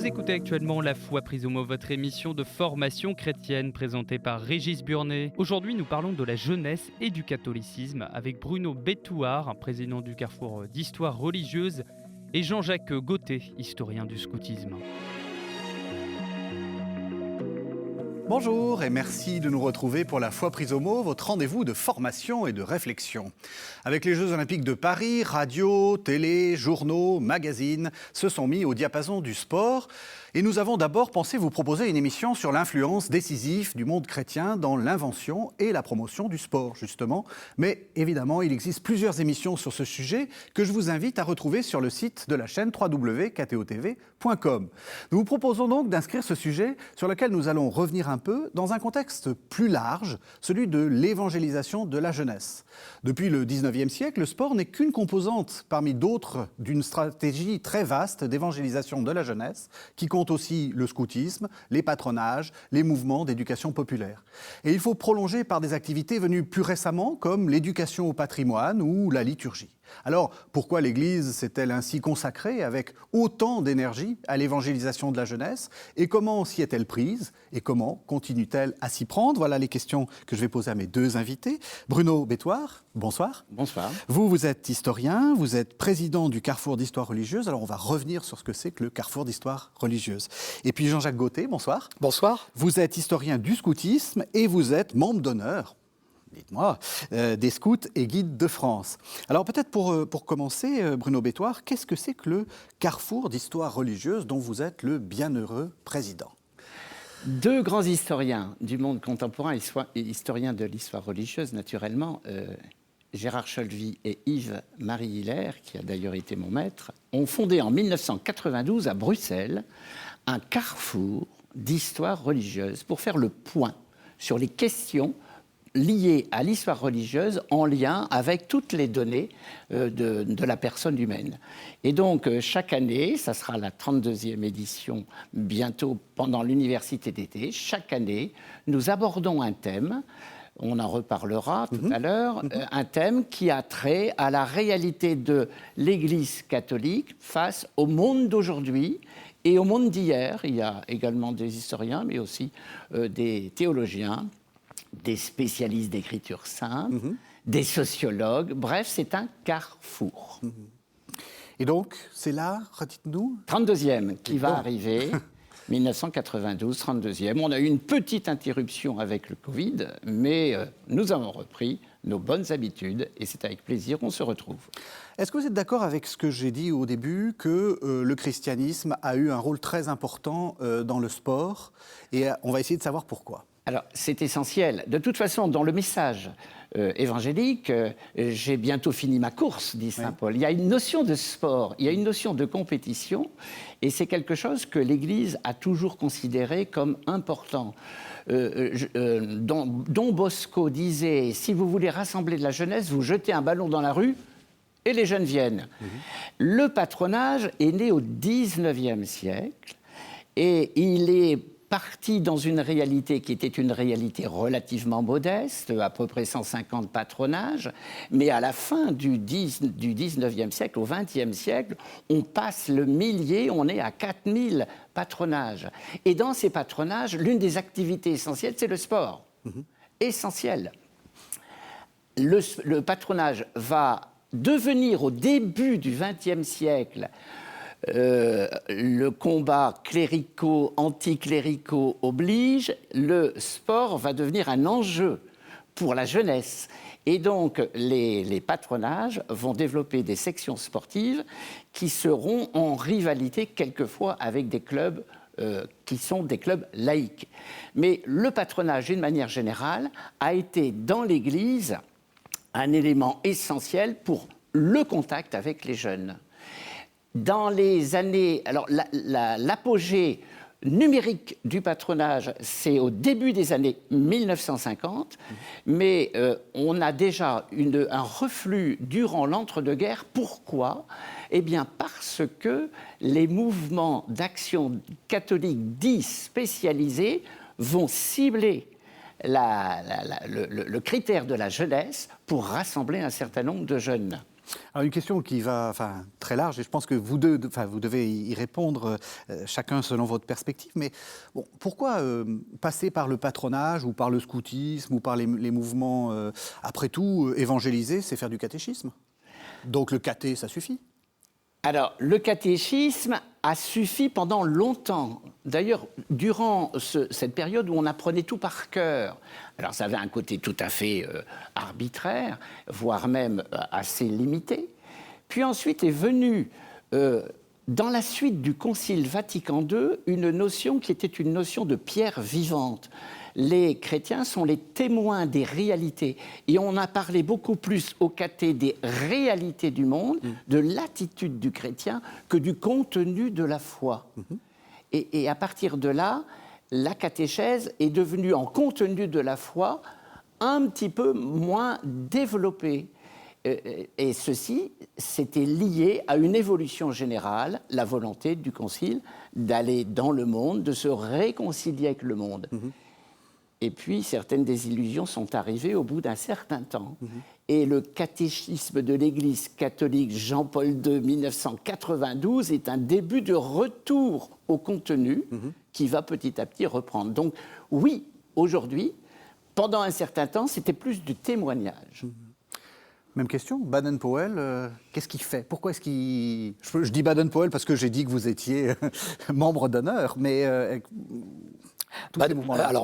écoutez actuellement La Foi prise au mot, votre émission de formation chrétienne présentée par Régis Burnet. Aujourd'hui, nous parlons de la jeunesse et du catholicisme avec Bruno Bétouard, président du Carrefour d'Histoire religieuse, et Jean-Jacques Gauthier, historien du scoutisme. Bonjour et merci de nous retrouver pour La Foi prise au mot, votre rendez-vous de formation et de réflexion. Avec les Jeux Olympiques de Paris, radio, télé, journaux, magazines se sont mis au diapason du sport. Et nous avons d'abord pensé vous proposer une émission sur l'influence décisive du monde chrétien dans l'invention et la promotion du sport, justement. Mais évidemment, il existe plusieurs émissions sur ce sujet que je vous invite à retrouver sur le site de la chaîne www.ktotv.com. Nous vous proposons donc d'inscrire ce sujet sur lequel nous allons revenir un peu dans un contexte plus large, celui de l'évangélisation de la jeunesse. Depuis le 19e siècle, le sport n'est qu'une composante parmi d'autres d'une stratégie très vaste d'évangélisation de la jeunesse qui compte aussi le scoutisme, les patronages, les mouvements d'éducation populaire. Et il faut prolonger par des activités venues plus récemment comme l'éducation au patrimoine ou la liturgie. Alors, pourquoi l'Église s'est-elle ainsi consacrée avec autant d'énergie à l'évangélisation de la jeunesse? Et comment s'y est-elle prise? Et comment continue-t-elle à s'y prendre? Voilà les questions que je vais poser à mes deux invités. Bruno Bétouard, bonsoir. Bonsoir. Vous êtes historien, vous êtes président du Carrefour d'Histoire religieuse. Alors, on va revenir sur ce que c'est que le Carrefour d'Histoire religieuse. Et puis Jean-Jacques Gauthier, bonsoir. Bonsoir. Vous êtes historien du scoutisme et vous êtes membre d'honneur, dites-moi, des scouts et guides de France. Alors peut-être pour commencer, Bruno Bétouard, qu'est-ce que c'est que le Carrefour d'Histoire religieuse dont vous êtes le bienheureux président? Deux grands historiens du monde contemporain et historiens de l'histoire religieuse, naturellement, Gérard Cholvy et Yves-Marie Hilaire, qui a d'ailleurs été mon maître, ont fondé en 1992 à Bruxelles un carrefour d'histoire religieuse pour faire le point sur les questions liées à l'histoire religieuse en lien avec toutes les données de la personne humaine. Et donc, chaque année, ça sera la 32e édition, bientôt pendant l'université d'été, chaque année, nous abordons un thème, on en reparlera tout à l'heure, un thème qui a trait à la réalité de l'Église catholique face au monde d'aujourd'hui et au monde d'hier. Il y a également des historiens, mais aussi des théologiens, des spécialistes d'écriture sainte, des sociologues. Bref, c'est un carrefour. Et donc, c'est là, redites-nous 32e qui va arriver, 1992, 32e. On a eu une petite interruption avec le Covid, mais nous avons repris nos bonnes habitudes et c'est avec plaisir qu'on se retrouve. Est-ce que vous êtes d'accord avec ce que j'ai dit au début, que le christianisme a eu un rôle très important dans le sport? Et on va essayer de savoir pourquoi. Alors, c'est essentiel. De toute façon, dans le message évangélique, j'ai bientôt fini ma course, dit saint Paul. Il y a une notion de sport, il y a une notion de compétition, et c'est quelque chose que l'Église a toujours considéré comme important. Don Bosco disait, si vous voulez rassembler de la jeunesse, vous jetez un ballon dans la rue, et les jeunes viennent. Le patronage est né au 19e siècle, et il est parti dans une réalité qui était une réalité relativement modeste, à peu près 150 patronages, mais à la fin du 19e siècle, au 20e siècle, on passe le millier, on est à 4000 patronages. Et dans ces patronages, l'une des activités essentielles, c'est le sport. Essentiel. Le patronage va devenir, au début du 20e siècle, le combat cléricaux-anticléricaux oblige, le sport va devenir un enjeu pour la jeunesse. Et donc, les patronages vont développer des sections sportives qui seront en rivalité quelquefois avec des clubs qui sont des clubs laïques. Mais le patronage, d'une manière générale, a été dans l'Église un élément essentiel pour le contact avec les jeunes. Dans les années... Alors, l'apogée numérique du patronage, c'est au début des années 1950, mais on a déjà un reflux durant l'entre-deux-guerres. Pourquoi ? Eh bien, parce que les mouvements d'action catholique dits spécialisés vont cibler le critère de la jeunesse pour rassembler un certain nombre de jeunes. Alors une question qui va très large, et je pense que vous devez y répondre chacun selon votre perspective. Mais bon, pourquoi passer par le patronage ou par le scoutisme ou par les mouvements après tout, évangéliser, c'est faire du catéchisme. Donc le caté, ça suffit. Alors, le catéchisme a suffi pendant longtemps. D'ailleurs, durant cette période où on apprenait tout par cœur, alors ça avait un côté tout à fait arbitraire, voire même assez limité. Puis ensuite est venue, dans la suite du Concile Vatican II, une notion qui était une notion de pierre vivante. Les chrétiens sont les témoins des réalités. Et on a parlé beaucoup plus au caté des réalités du monde, de l'attitude du chrétien, que du contenu de la foi. Et à partir de là, la catéchèse est devenue, en contenu de la foi, un petit peu moins développée. Et ceci, c'était lié à une évolution générale, la volonté du Concile d'aller dans le monde, de se réconcilier avec le monde. Et puis, certaines désillusions sont arrivées au bout d'un certain temps. Et le catéchisme de l'Église catholique Jean-Paul II, 1992, est un début de retour au contenu qui va petit à petit reprendre. Donc, oui, aujourd'hui, pendant un certain temps, c'était plus du témoignage. Même question, Baden-Powell, qu'est-ce qu'il fait? Pourquoi est-ce qu'il... Je dis Baden-Powell parce que j'ai dit que vous étiez membre d'honneur, mais... Baden-Powell,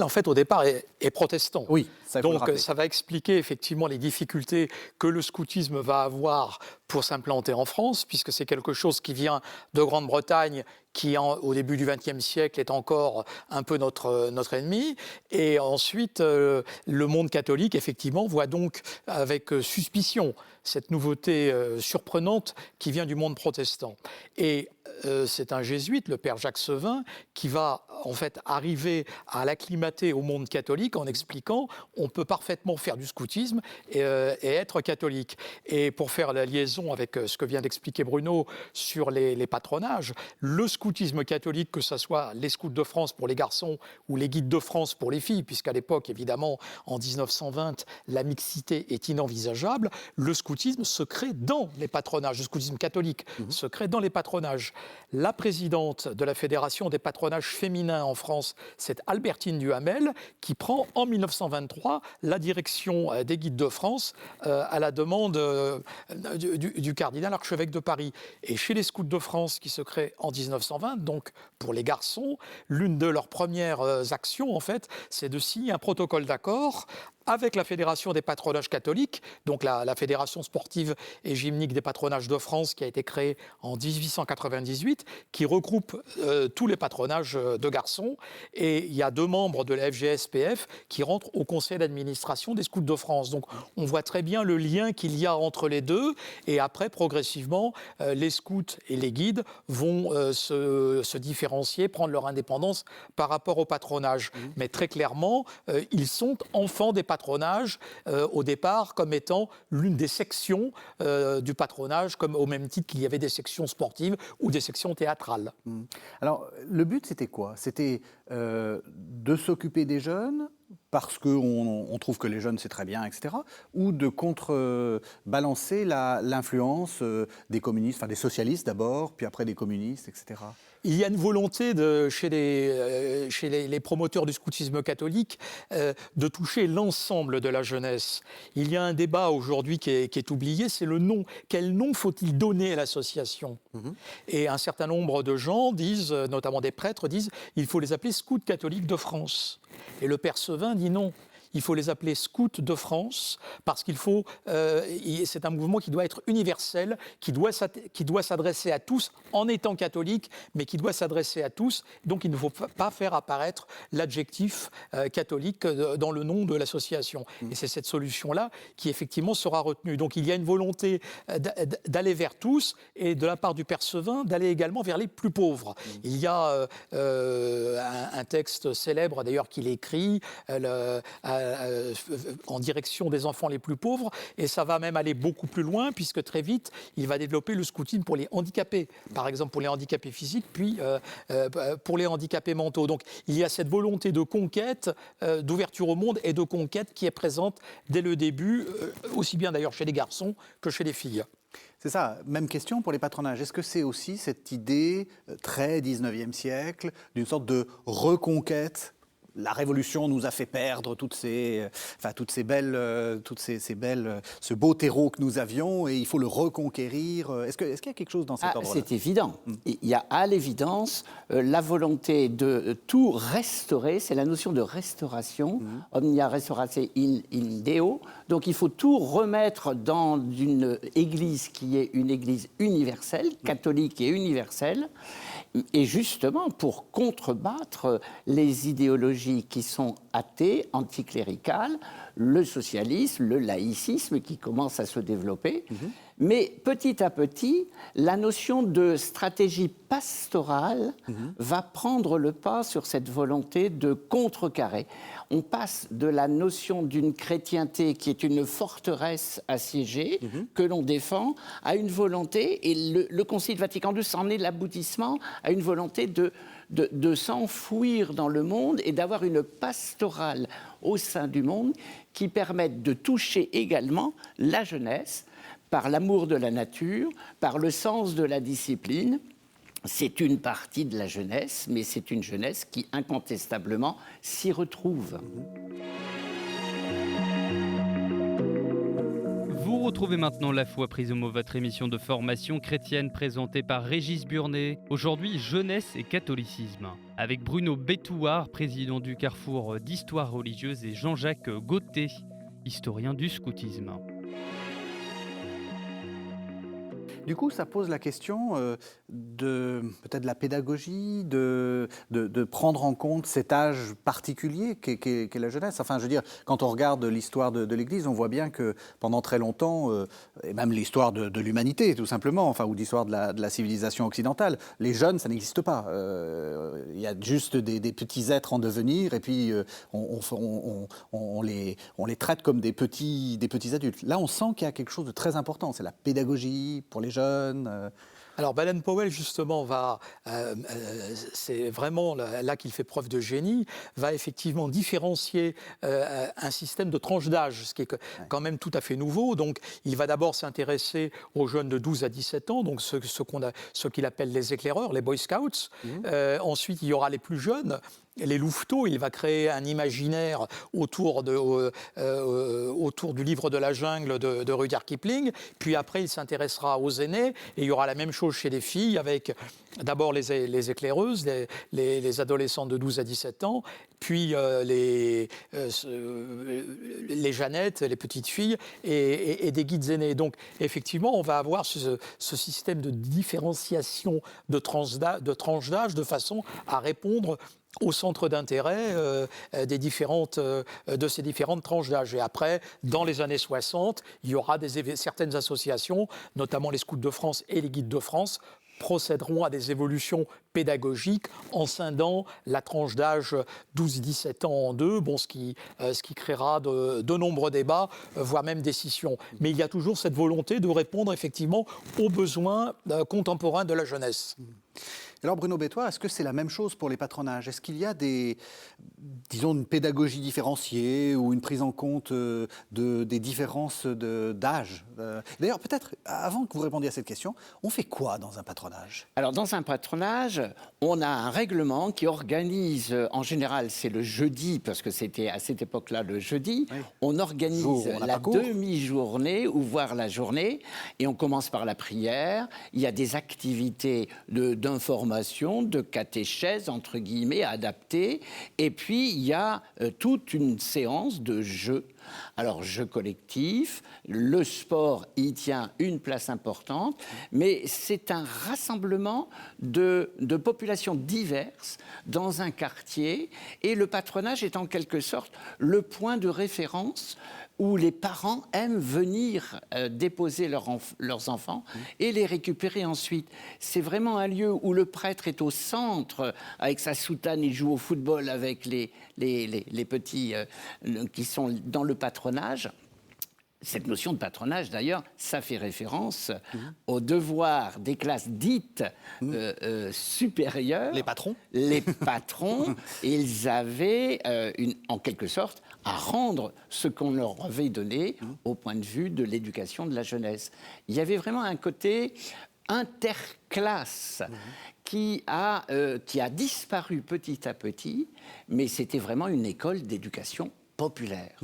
en fait, au départ, est protestant. Oui, ça, donc ça va expliquer effectivement les difficultés que le scoutisme va avoir pour s'implanter en France, puisque c'est quelque chose qui vient de Grande-Bretagne, qui au début du XXe siècle est encore un peu notre ennemi. Et ensuite, le monde catholique, effectivement, voit donc avec suspicion cette nouveauté surprenante qui vient du monde protestant. Et c'est un jésuite, le père Jacques Sevin, qui va en fait arriver à l'acclimater au monde catholique en expliquant on peut parfaitement faire du scoutisme et être catholique. Et pour faire la liaison avec ce que vient d'expliquer Bruno sur les patronages, le scoutisme catholique, que ce soit les scouts de France pour les garçons ou les guides de France pour les filles, puisqu'à l'époque, évidemment, en 1920, la mixité est inenvisageable, le scoutisme se crée dans les patronages, le scoutisme catholique se crée dans les patronages. La présidente de la Fédération des patronages féminins en France, c'est Albertine Duhamel, qui prend en 1923 la direction des guides de France à la demande du cardinal archevêque de Paris. Et chez les scouts de France, qui se créent en 1920, donc pour les garçons, l'une de leurs premières actions, en fait, c'est de signer un protocole d'accord avec la Fédération des patronages catholiques, donc la Fédération sportive et gymnique des patronages de France, qui a été créée en 1898, qui regroupe tous les patronages de garçons. Et il y a 2 membres de la FGSPF qui rentrent au conseil d'administration des scouts de France. Donc on voit très bien le lien qu'il y a entre les deux. Et après, progressivement, les scouts et les guides vont se différencier, prendre leur indépendance par rapport au patronage. Mais très clairement, ils sont enfants des patronages au départ comme étant l'une des sections du patronage, comme au même titre qu'il y avait des sections sportives ou des sections théâtrales. Alors, le but, c'était quoi? C'était de s'occuper des jeunes parce qu'on trouve que les jeunes, c'est très bien, etc. Ou de contrebalancer l'influence des communistes, enfin des socialistes d'abord, puis après des communistes, etc. Il y a une volonté chez les promoteurs du scoutisme catholique de toucher l'ensemble de la jeunesse. Il y a un débat aujourd'hui qui est oublié, c'est le nom. Quel nom faut-il donner à l'association ? Et un certain nombre de gens disent, notamment des prêtres, disent il faut les appeler scouts catholiques de France. Et le père Sevin dit non. Il faut les appeler scouts de France parce qu'il faut. C'est un mouvement qui doit être universel, qui doit s'adresser à tous en étant catholique, mais qui doit s'adresser à tous. Donc, il ne faut pas faire apparaître l'adjectif catholique dans le nom de l'association. Et c'est cette solution-là qui effectivement sera retenue. Donc, il y a une volonté d'aller vers tous et de la part du père Sevin d'aller également vers les plus pauvres. Il y a un texte célèbre d'ailleurs qu'il écrit. en direction des enfants les plus pauvres, et ça va même aller beaucoup plus loin, puisque très vite, il va développer le scoutisme pour les handicapés, par exemple pour les handicapés physiques, puis pour les handicapés mentaux. Donc il y a cette volonté de conquête, d'ouverture au monde et de conquête qui est présente dès le début, aussi bien d'ailleurs chez les garçons que chez les filles. C'est ça, même question pour les patronages. Est-ce que c'est aussi cette idée très 19e siècle d'une sorte de reconquête? La Révolution nous a fait perdre ce beau terreau que nous avions et il faut le reconquérir. Est-ce qu'il y a quelque chose dans cet ordre-là? C'est évident. Il y a à l'évidence la volonté de tout restaurer, c'est la notion de restauration, omnia restaurate in Deo. Donc il faut tout remettre dans une église qui est une église universelle, catholique et universelle. Et justement, pour contrebattre les idéologies qui sont athées, anticléricales, le socialisme, le laïcisme qui commence à se développer. Mais petit à petit, la notion de stratégie pastorale va prendre le pas sur cette volonté de contrecarrer. On passe de la notion d'une chrétienté qui est une forteresse assiégée, que l'on défend, à une volonté, et le Concile Vatican II s'en est l'aboutissement, à une volonté de s'enfouir dans le monde et d'avoir une pastorale au sein du monde qui permette de toucher également la jeunesse par l'amour de la nature, par le sens de la discipline. C'est une partie de la jeunesse, mais c'est une jeunesse qui incontestablement s'y retrouve. Vous retrouvez maintenant La Foi prise au mot, votre émission de formation chrétienne présentée par Régis Burnet. Aujourd'hui, jeunesse et catholicisme. Avec Bruno Bétouard, président du Carrefour d'Histoire religieuse, et Jean-Jacques Gauthier, historien du scoutisme. Du coup, ça pose la question de peut-être la pédagogie, de prendre en compte cet âge particulier qu'est la jeunesse. Enfin, je veux dire, quand on regarde l'histoire de l'Église, on voit bien que pendant très longtemps, et même l'histoire de l'humanité, tout simplement, enfin, ou l'histoire de la civilisation occidentale, les jeunes, ça n'existe pas. Il y a juste des petits êtres en devenir, et puis on les traite comme des petits adultes. Là, on sent qu'il y a quelque chose de très important. C'est la pédagogie pour les jeunes. Alors Baden-Powell, justement, c'est vraiment là qu'il fait preuve de génie, va effectivement différencier un système de tranche d'âge, ce qui est quand même tout à fait nouveau. Donc, il va d'abord s'intéresser aux jeunes de 12 à 17 ans, donc ce qu'il appelle les éclaireurs, les Boy Scouts. Ensuite, il y aura les plus jeunes, les louveteaux. Il va créer un imaginaire autour du livre de la jungle de Rudyard Kipling. Puis après, il s'intéressera aux aînés. Et il y aura la même chose chez les filles, avec d'abord les éclaireuses, les adolescentes de 12 à 17 ans, puis les Jeannettes, les petites filles, et des guides aînés. Donc, effectivement, on va avoir ce système de différenciation de tranches d'âge de façon à répondre au centre d'intérêt de ces différentes tranches d'âge. Et après, dans les années 60, il y aura certaines associations, notamment les Scouts de France et les Guides de France, procéderont à des évolutions pédagogiques en scindant la tranche d'âge 12-17 ans en deux, ce qui créera de nombreux débats, voire même des scissions. Mais il y a toujours cette volonté de répondre effectivement aux besoins contemporains de la jeunesse. Alors Bruno Bétouard, est-ce que c'est la même chose pour les patronages? Est-ce qu'il y a une pédagogie différenciée ou une prise en compte des différences d'âge? D'ailleurs, peut-être, avant que vous répondiez à cette question, on fait quoi dans un patronage? Alors, dans un patronage, on a un règlement qui organise, en général, c'est le jeudi, parce que c'était à cette époque-là le jeudi, oui. On organise la demi-journée, ou voire la journée, et on commence par la prière. Il y a des activités d'information, de catéchèse, entre guillemets, adaptées. Et puis, il y a toute une séance de jeux. Alors, jeux collectifs, le sport y tient une place importante, mais c'est un rassemblement de populations diverses dans un quartier, et le patronage est en quelque sorte le point de référence où les parents aiment venir déposer leurs enfants et les récupérer ensuite. C'est vraiment un lieu où le prêtre est au centre, avec sa soutane, il joue au football avec les petits qui sont dans le patronage. Cette notion de patronage, d'ailleurs, ça fait référence au devoir des classes dites supérieures. Les patrons. Les patrons, ils avaient, en quelque sorte, à rendre ce qu'on leur avait donné au point de vue de l'éducation de la jeunesse. Il y avait vraiment un côté interclasse qui a disparu petit à petit, mais c'était vraiment une école d'éducation populaire.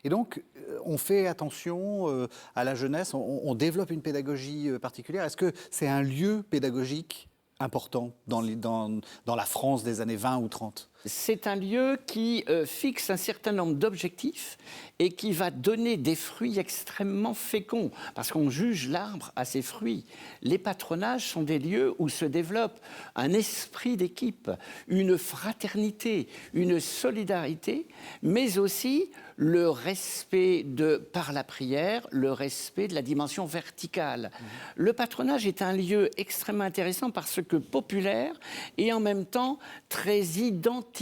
Et donc, on fait attention à la jeunesse, on développe une pédagogie particulière. Est-ce que c'est un lieu pédagogique important dans la France des années 20 ou 30 ? C'est un lieu qui fixe un certain nombre d'objectifs et qui va donner des fruits extrêmement féconds, parce qu'on juge l'arbre à ses fruits. Les patronages sont des lieux où se développe un esprit d'équipe, une fraternité, une solidarité, mais aussi le respect par la prière, le respect de la dimension verticale. Le patronage est un lieu extrêmement intéressant parce que populaire et en même temps très identitaire,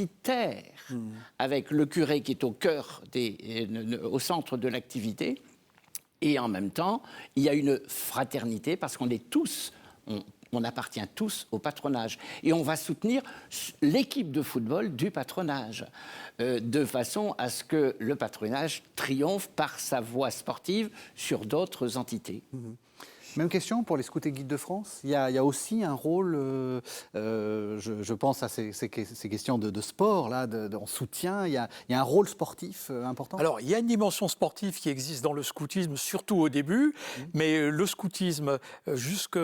avec le curé qui est au cœur, au centre de l'activité, et en même temps, il y a une fraternité parce qu'on est tous, on appartient tous au patronage. Et on va soutenir l'équipe de football du patronage, de façon à ce que le patronage triomphe par sa voie sportive sur d'autres entités. Même question pour les scouts et guides de France. Il y a aussi un rôle, je pense à ces questions de sport, là, en soutien. Il y a un rôle sportif important. Alors, il y a une dimension sportive qui existe dans le scoutisme, surtout au début, mais le scoutisme, jusque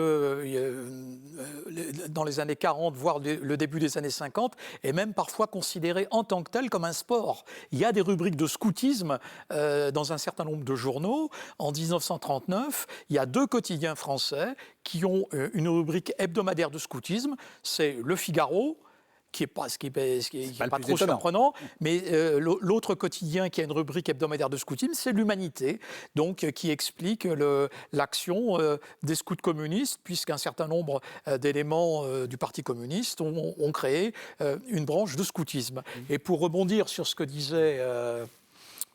dans les années 40, voire le début des années 50, est même parfois considéré en tant que tel comme un sport. Il y a des rubriques de scoutisme dans un certain nombre de journaux. En 1939, il y a 2 quotidiens français qui ont une rubrique hebdomadaire de scoutisme, c'est Le Figaro, qui n'est pas trop surprenant, mais l'autre quotidien qui a une rubrique hebdomadaire de scoutisme, c'est l'Humanité, donc qui explique l'action des scouts communistes, puisqu'un certain nombre d'éléments du Parti communiste ont créé une branche de scoutisme. Et pour rebondir sur ce que disait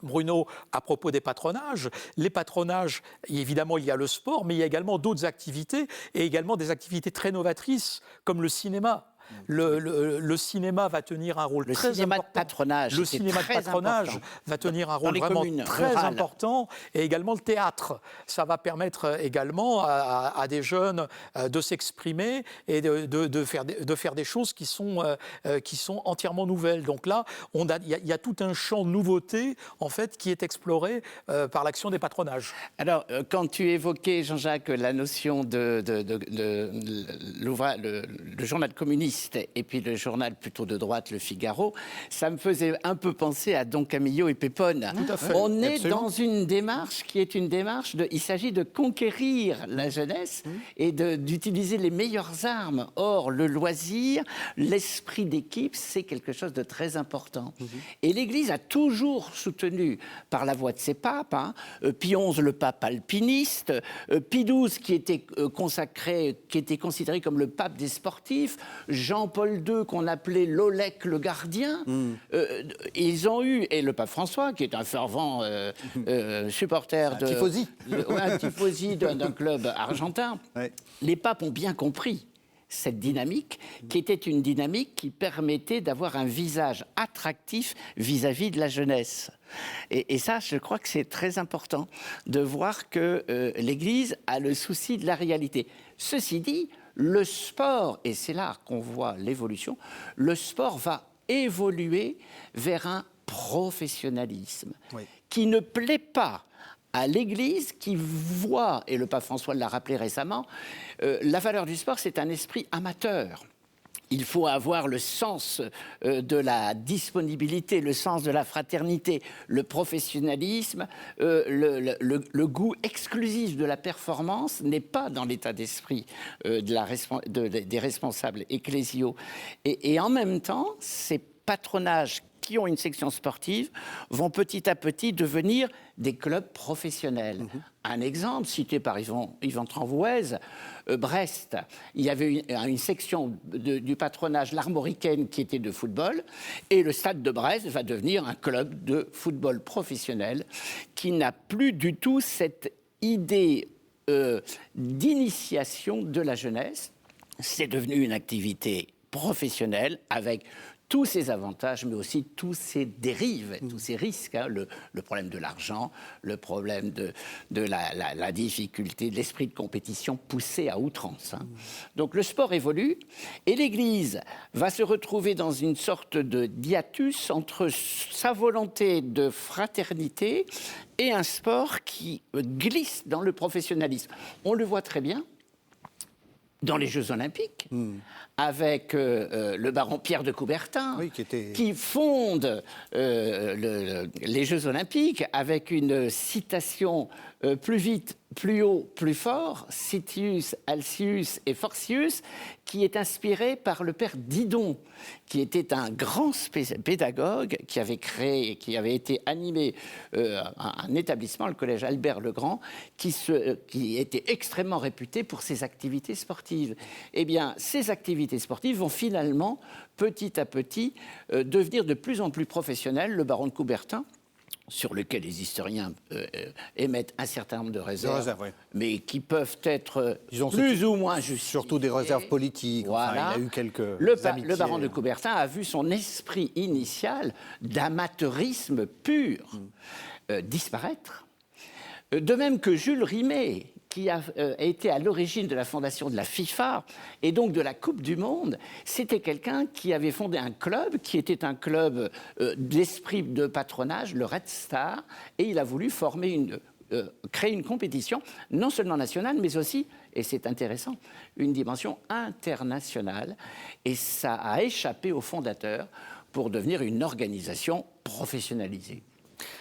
Bruno, à propos des patronages, les patronages, évidemment, il y a le sport, mais il y a également d'autres activités, et également des activités très novatrices, comme le cinéma. Le cinéma va tenir un rôle très important. Le cinéma de patronage va tenir un rôle vraiment très important. Et également le théâtre. Ça va permettre également à des jeunes de s'exprimer et de faire des choses qui sont entièrement nouvelles. Donc là, il y a tout un champ de nouveautés en fait, qui est exploré par l'action des patronages. Alors, quand tu évoquais, Jean-Jacques, la notion de le journal communiste, et puis le journal plutôt de droite, Le Figaro, ça me faisait un peu penser à Don Camillo et Pépone. Tout à fait. On est dans une démarche qui est une démarche il s'agit de conquérir la jeunesse et d'utiliser les meilleures armes. Or, le loisir, l'esprit d'équipe, c'est quelque chose de très important. Et l'Église a toujours soutenu, par la voix de ses papes, Pie XI, le pape alpiniste, Pie XII, qui était considéré comme le pape des sportifs, Jean-Paul II, qu'on appelait l'Olec le gardien. Ils ont eu, et le pape François, qui est un fervent supporter tifosi d'un club argentin, les papes ont bien compris cette dynamique, qui était une dynamique qui permettait d'avoir un visage attractif vis-à-vis de la jeunesse. Et ça, je crois que c'est très important de voir que l'Église a le souci de la réalité. Ceci dit, le sport, et c'est là qu'on voit l'évolution, le sport va évoluer vers un professionnalisme qui ne plaît pas à l'Église, qui voit, et le pape François l'a rappelé récemment, la valeur du sport, c'est un esprit amateur. Il faut avoir le sens de la disponibilité, le sens de la fraternité, le professionnalisme, le goût exclusif de la performance n'est pas dans l'état d'esprit des responsables ecclésiaux. Et en même temps, ces patronages qui ont une section sportive vont petit à petit devenir des clubs professionnels. Un exemple cité par Yvan Tranvouez, Brest, il y avait une section du patronage, l'Armoricaine, qui était de football, et le Stade de Brest va devenir un club de football professionnel qui n'a plus du tout cette idée d'initiation de la jeunesse. C'est devenu une activité professionnelle avec tous ses avantages, mais aussi tous ses dérives, tous ses risques. Hein, le problème de l'argent, le problème de la difficulté, de l'esprit de compétition poussé à outrance. Hein. Donc le sport évolue et l'Église va se retrouver dans une sorte de hiatus entre sa volonté de fraternité et un sport qui glisse dans le professionnalisme. On le voit très bien dans les Jeux Olympiques, avec le baron Pierre de Coubertin, qui fonde les Jeux Olympiques avec une citation plus vite, plus haut, plus fort, Citius, Alcius et Forcius, qui est inspirée par le père Didon, qui était un grand pédagogue qui avait été animé un établissement, le collège Albert le Grand, qui était extrêmement réputé pour ses activités sportives. Eh bien, ces activités sportives vont finalement, petit à petit, devenir de plus en plus professionnelles. Le baron de Coubertin, sur lequel les historiens émettent un certain nombre de réserves, mais qui peuvent être plus ou moins justifiées. Surtout des réserves politiques. Voilà. Enfin, il a eu quelques le baron de Coubertin a vu son esprit initial d'amateurisme pur disparaître. De même que Jules Rimet, qui a été à l'origine de la fondation de la FIFA et donc de la Coupe du Monde, c'était quelqu'un qui avait fondé un club, qui était un club d'esprit de patronage, le Red Star, et il a voulu créer une compétition, non seulement nationale, mais aussi, et c'est intéressant, une dimension internationale. Et ça a échappé aux fondateurs pour devenir une organisation professionnalisée.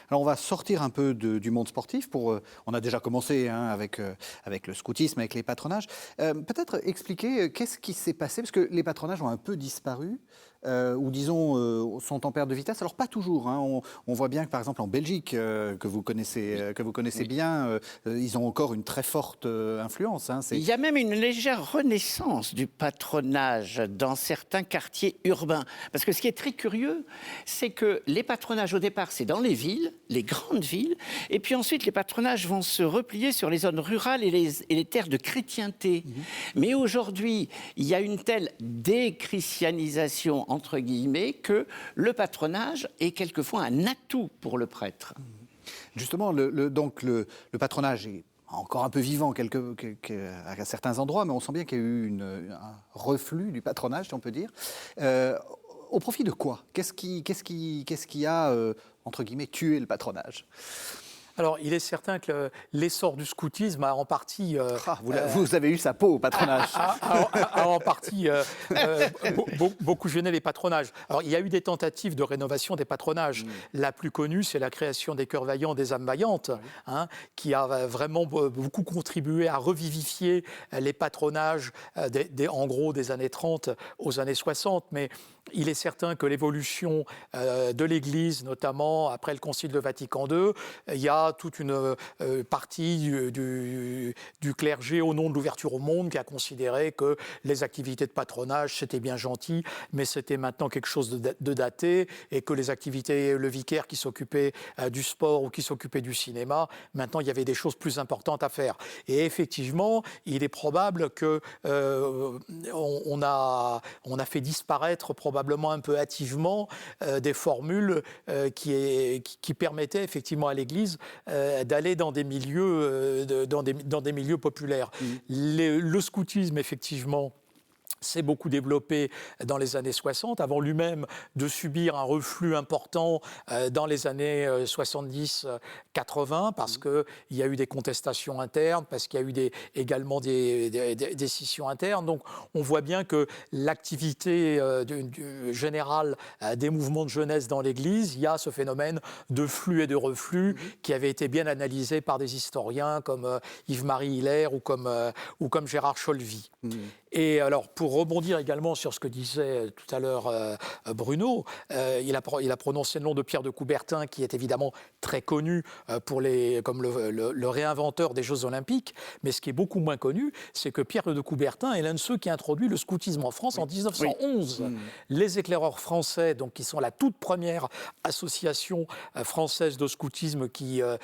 Alors on va sortir un peu du monde sportif. On a déjà commencé avec le scoutisme, avec les patronages. Peut-être expliquer qu'est-ce qui s'est passé, parce que les patronages ont un peu disparu, ou disons sont en perte de vitesse. Alors pas toujours. Hein. On voit bien que par exemple en Belgique, que vous connaissez bien, ils ont encore une très forte influence. Hein. Il y a même une légère renaissance du patronage dans certains quartiers urbains. Parce que ce qui est très curieux, c'est que les patronages au départ, c'est dans les villes, les grandes villes, et puis ensuite les patronages vont se replier sur les zones rurales et les terres de chrétienté. Mais aujourd'hui, il y a une telle déchristianisation, entre guillemets, que le patronage est quelquefois un atout pour le prêtre. Justement, donc le patronage est encore un peu vivant à certains endroits, mais on sent bien qu'il y a eu un reflux du patronage, si on peut dire. Au profit de quoi ? Qu'est-ce qui a, entre guillemets, tué le patronage ? Alors, il est certain que l'essor du scoutisme a en partie... vous avez eu sa peau au patronage. a en partie beaucoup gêné les patronages. Alors, il y a eu des tentatives de rénovation des patronages. La plus connue, c'est la création des Cœurs Vaillants, des âmes vaillantes, qui a vraiment beaucoup contribué à revivifier les patronages, en gros, des années 30 aux années 60. Mais il est certain que l'évolution de l'Église, notamment après le Concile de Vatican II, il y a toute une partie du clergé au nom de l'ouverture au monde qui a considéré que les activités de patronage, c'était bien gentil, mais c'était maintenant quelque chose de daté, et que les activités, le vicaire qui s'occupait du sport ou qui s'occupait du cinéma, maintenant il y avait des choses plus importantes à faire. Et effectivement, il est probable que on a fait disparaître probablement un peu hâtivement des formules qui permettaient effectivement à l'Église d'aller dans des milieux, dans des milieux populaires. Le scoutisme, effectivement, s'est beaucoup développé dans les années 60, avant lui-même de subir un reflux important dans les années 70-80, parce qu'il y a eu des contestations internes, parce qu'il y a eu également des scissions internes. Donc on voit bien que l'activité générale des mouvements de jeunesse dans l'Église, il y a ce phénomène de flux et de reflux qui avait été bien analysé par des historiens comme Yves-Marie Hilaire ou comme Gérard Cholvy. Et alors, pour rebondir également sur ce que disait tout à l'heure Bruno, il a prononcé le nom de Pierre de Coubertin, qui est évidemment très connu comme le réinventeur des Jeux Olympiques. Mais ce qui est beaucoup moins connu, c'est que Pierre de Coubertin est l'un de ceux qui a introduit le scoutisme en France en 1911. Oui. Les éclaireurs français, donc, qui sont la toute première association française de scoutisme qui a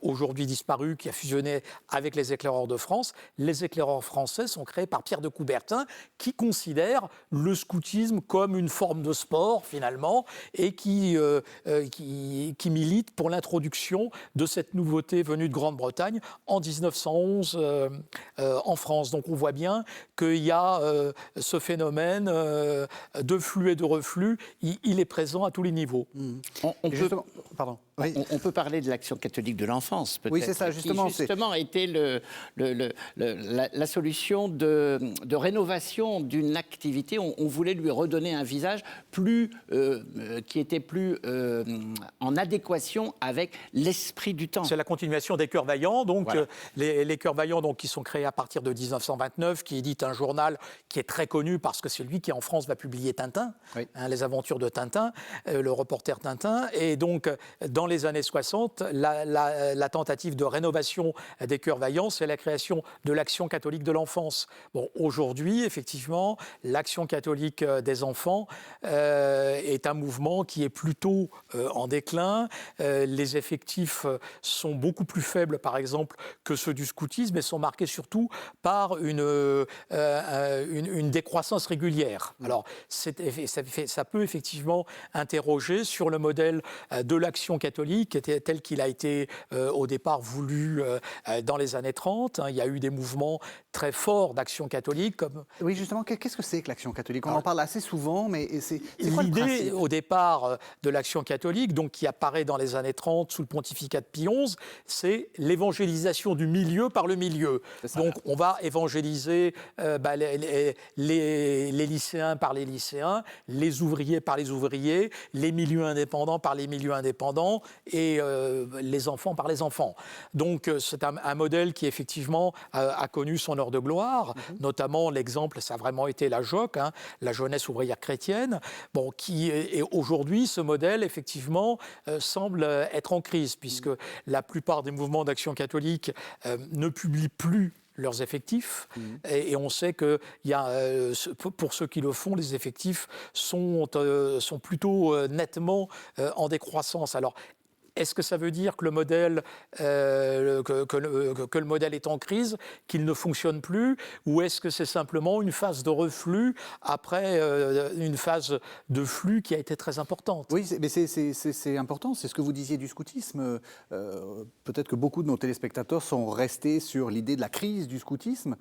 aujourd'hui disparu, qui a fusionné avec les éclaireurs de France. Les éclaireurs français sont créés par Pierre de Coubertin, qui considère le scoutisme comme une forme de sport, finalement, et qui milite pour l'introduction de cette nouveauté venue de Grande-Bretagne en 1911 en France. Donc on voit bien qu'il y a ce phénomène de flux et de reflux, il est présent à tous les niveaux. On peut parler de l'Action catholique de l'enfance, peut-être. Oui, c'est ça, justement. Qui, justement, était la solution de rénovation d'une activité. On voulait lui redonner un visage qui était plus en adéquation avec l'esprit du temps. C'est la continuation des Cœurs Vaillants. Donc, voilà. Les Cœurs Vaillants, donc, qui sont créés à partir de 1929, qui édite un journal qui est très connu parce que c'est lui qui, en France, va publier Tintin, oui. Les aventures de Tintin, le reporter Tintin. Et donc, dans les années 60, la tentative de rénovation des Cœurs Vaillants, c'est la création de l'Action catholique de l'enfance. Bon, aujourd'hui, effectivement, l'Action catholique des enfants est un mouvement qui est plutôt en déclin. Les effectifs sont beaucoup plus faibles, par exemple, que ceux du scoutisme et sont marqués surtout par une décroissance régulière. Alors, ça peut effectivement interroger sur le modèle de l'Action catholique tel qu'il a été au départ voulu dans les années 30. Il y a eu des mouvements très forts d'Action catholique. Oui, justement, qu'est-ce que c'est que l'Action catholique ? On en parle assez souvent, mais c'est quoi le principe ? L'idée, au départ, de l'Action catholique, donc, qui apparaît dans les années 30 sous le pontificat de Pie XI, c'est l'évangélisation du milieu par le milieu. Donc, on va évangéliser les lycéens par les lycéens, les ouvriers par les ouvriers, les milieux indépendants par les milieux indépendants, et les enfants par les enfants. Donc c'est un modèle qui effectivement a connu son heure de gloire, notamment l'exemple, ça a vraiment été la JOC, la jeunesse ouvrière chrétienne, et aujourd'hui ce modèle effectivement semble être en crise, puisque la plupart des mouvements d'action catholique ne publient plus leurs effectifs, et on sait que pour ceux qui le font, les effectifs sont plutôt nettement en décroissance. Alors, est-ce que ça veut dire que le modèle est en crise, qu'il ne fonctionne plus, ou est-ce que c'est simplement une phase de reflux après une phase de flux qui a été très importante ? Oui, mais c'est important, c'est ce que vous disiez du scoutisme. Peut-être que beaucoup de nos téléspectateurs sont restés sur l'idée de la crise du scoutisme.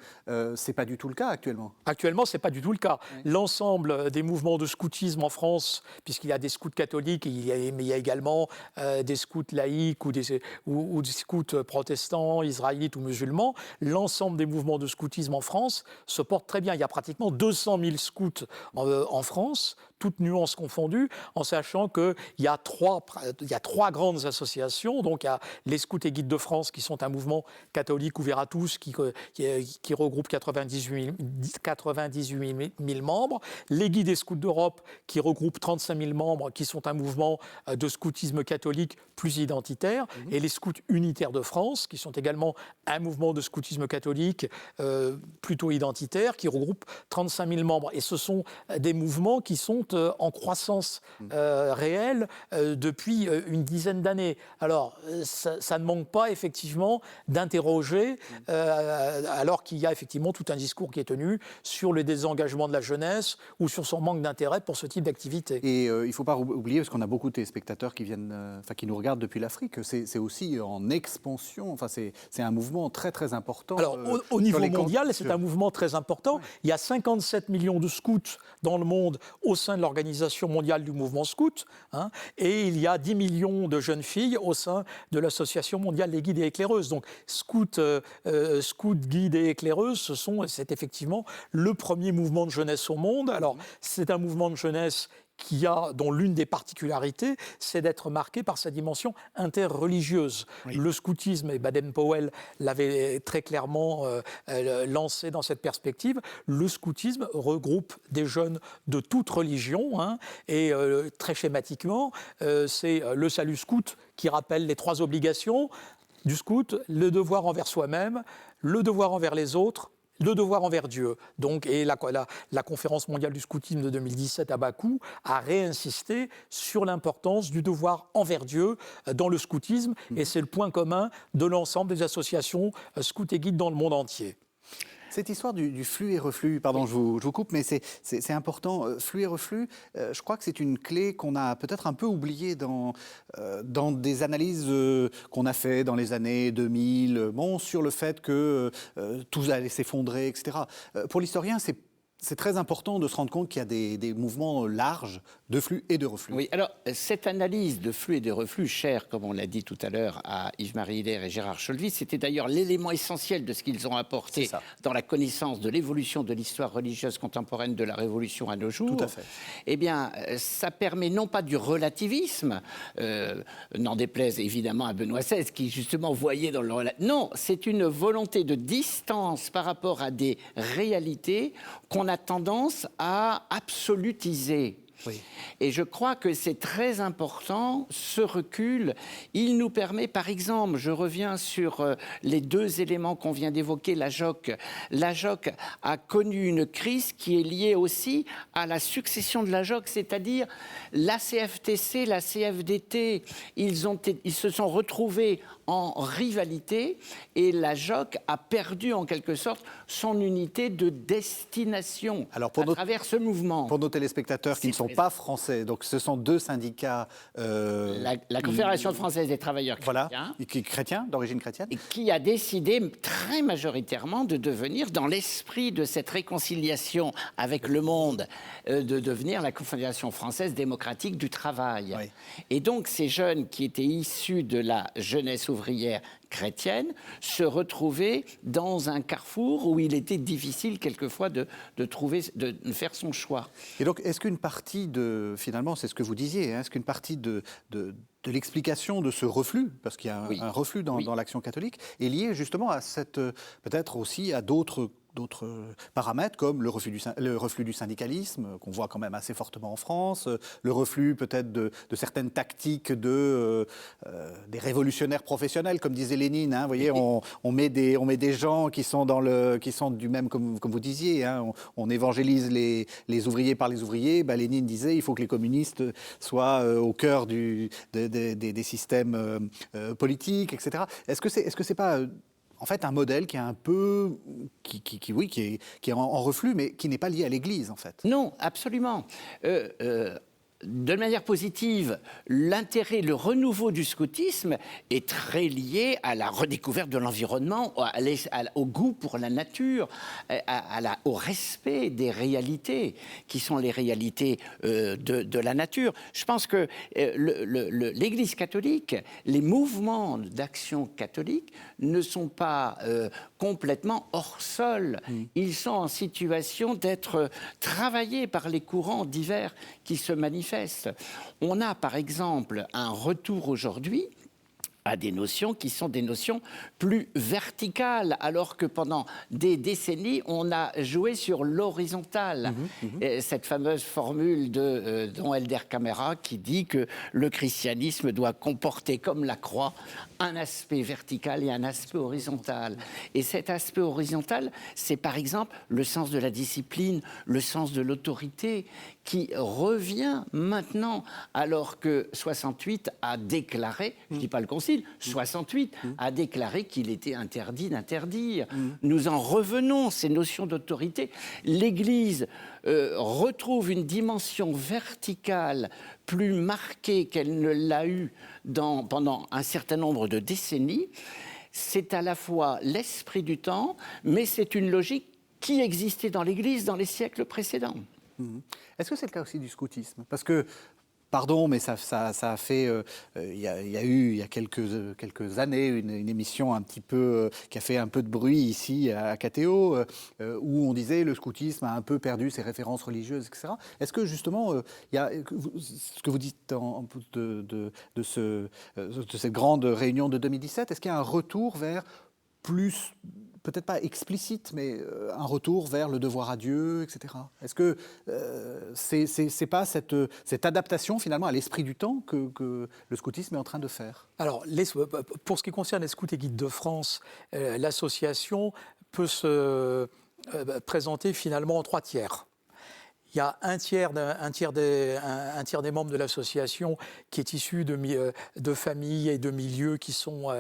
C'est pas du tout le cas actuellement. Actuellement, c'est pas du tout le cas. Oui. L'ensemble des mouvements de scoutisme en France, puisqu'il y a des scouts catholiques, mais il y a également des scouts laïcs ou des scouts protestants, israélites ou musulmans, l'ensemble des mouvements de scoutisme en France se portent très bien. Il y a pratiquement 200 000 scouts en France, toutes nuances confondues, en sachant qu'il y a trois grandes associations. Donc il y a les Scouts et Guides de France, qui sont un mouvement catholique ouvert à tous, qui regroupe 98 000 membres. Les Guides et Scouts d'Europe, qui regroupent 35 000 membres, qui sont un mouvement de scoutisme catholique plus identitaire. Et les Scouts unitaires de France, qui sont également un mouvement de scoutisme catholique plutôt identitaire, qui regroupe 35 000 membres. Et ce sont des mouvements qui sont en croissance réelle depuis une dizaine d'années. Alors, ça ne manque pas effectivement d'interroger, alors qu'il y a effectivement tout un discours qui est tenu sur le désengagement de la jeunesse ou sur son manque d'intérêt pour ce type d'activité. Et il ne faut pas oublier, parce qu'on a beaucoup de téléspectateurs qui nous regardent depuis l'Afrique, c'est aussi en expansion, c'est un mouvement très très important. Alors, au niveau mondial, c'est un mouvement très important. Ouais. Il y a 57 millions de scouts dans le monde au sein de l'Organisation mondiale du mouvement scout, et il y a 10 millions de jeunes filles au sein de l'Association mondiale des guides et éclaireuses. Donc, scouts, guides et éclaireuses, c'est effectivement le premier mouvement de jeunesse au monde. Alors, c'est un mouvement de jeunesse dont l'une des particularités, c'est d'être marqué par sa dimension interreligieuse. Oui. Le scoutisme, et Baden-Powell l'avait très clairement lancé dans cette perspective, le scoutisme regroupe des jeunes de toute religion, hein, et très schématiquement, c'est le salut scout qui rappelle les 3 obligations du scout: le devoir envers soi-même, le devoir envers les autres, le devoir envers Dieu. Donc, et la conférence mondiale du scoutisme de 2017 à Bakou a réinsisté sur l'importance du devoir envers Dieu dans le scoutisme, et c'est le point commun de l'ensemble des associations scouts et guides dans le monde entier. Cette histoire du flux et reflux, pardon, je vous coupe, mais c'est important. Flux et reflux, je crois que c'est une clé qu'on a peut-être un peu oubliée dans des analyses qu'on a fait dans les années 2000, sur le fait que tout allait s'effondrer, etc. Pour l'historien, c'est très important de se rendre compte qu'il y a des mouvements larges de flux et de reflux. Oui, alors cette analyse de flux et de reflux, chère, comme on l'a dit tout à l'heure, à Yves-Marie Hilaire et Gérard Scholvy, c'était d'ailleurs l'élément essentiel de ce qu'ils ont apporté dans la connaissance de l'évolution de l'histoire religieuse contemporaine de la Révolution à nos jours. Tout à fait. Eh bien, ça permet non pas du relativisme, n'en déplaise évidemment à Benoît XVI, qui justement voyait dans le relativisme. Non, c'est une volonté de distance par rapport à des réalités qu'on a tendance à absolutiser. Oui. Et je crois que c'est très important, ce recul. Il nous permet, par exemple, je reviens sur les 2 éléments qu'on vient d'évoquer, la JOC. La JOC a connu une crise qui est liée aussi à la succession de la JOC, c'est-à-dire la CFTC, la CFDT. Ils se sont retrouvés en rivalité, et la JOC a perdu en quelque sorte son unité de destination travers ce mouvement. Pour nos téléspectateurs qui ne sont pas français, donc ce sont 2 syndicats... la Confédération française des travailleurs chrétiens, d'origine chrétienne. Et qui a décidé très majoritairement de devenir, dans l'esprit de cette réconciliation avec le monde, de devenir la Confédération française démocratique du travail. Oui. Et donc ces jeunes qui étaient issus de la jeunesse ouvrière chrétienne se retrouvaient dans un carrefour où il était difficile quelquefois de faire son choix. Et donc, est-ce qu'une partie finalement, c'est ce que vous disiez, est-ce qu'une partie de l'explication de ce reflux, parce qu'il y a un reflux dans l'action catholique, est liée justement à peut-être aussi à d'autres paramètres comme le reflux du syndicalisme, qu'on voit quand même assez fortement en France, le reflux peut-être de certaines tactiques des révolutionnaires professionnels, comme disait Lénine. Vous voyez, on met des gens qui sont du même, comme vous disiez, on évangélise les ouvriers par les ouvriers. Lénine disait il faut que les communistes soient au cœur des systèmes politiques, etc. Est-ce que c'est pas en fait un modèle qui est un peu qui est en reflux, mais qui n'est pas lié à l'Église, en fait? Non, absolument. De manière positive, l'intérêt, le renouveau du scoutisme est très lié à la redécouverte de l'environnement, au goût pour la nature, au respect des réalités qui sont les réalités de la nature. Je pense que l'Église catholique, les mouvements d'action catholique ne sont pas complètement hors sol. Ils sont en situation d'être travaillés par les courants divers qui se manifestent. On a par exemple un retour aujourd'hui à des notions qui sont des notions plus verticales, alors que pendant des décennies, on a joué sur l'horizontal. Cette fameuse formule de Don Helder Camara qui dit que le christianisme doit comporter, comme la croix, un aspect vertical et un aspect horizontal. Et cet aspect horizontal, c'est par exemple le sens de la discipline, le sens de l'autorité, qui revient maintenant, alors que 68 a déclaré, je ne dis pas le Concile, 68 a déclaré qu'il était interdit d'interdire. Nous en revenons, ces notions d'autorité. L'Église retrouve une dimension verticale plus marquée qu'elle ne l'a eue pendant un certain nombre de décennies. C'est à la fois l'esprit du temps, mais c'est une logique qui existait dans l'Église dans les siècles précédents. Est-ce que c'est le cas aussi du scoutisme? Parce que Pardon, mais ça a fait. Il y a eu il y a quelques années une émission un petit peu qui a fait un peu de bruit ici à KTO, où on disait le scoutisme a un peu perdu ses références religieuses, etc. Est-ce que justement, il y a ce que vous dites de cette grande réunion de 2017, est-ce qu'il y a un retour vers plus, peut-être pas explicite, mais un retour vers le devoir à Dieu, etc. Est-ce que c'est pas cette adaptation finalement à l'esprit du temps que le scoutisme est en train de faire? Alors, pour ce qui concerne les Scouts et Guides de France, l'association peut se présenter finalement en 3 tiers. Il y a un tiers des membres de l'association qui est issu de familles et de milieux qui sont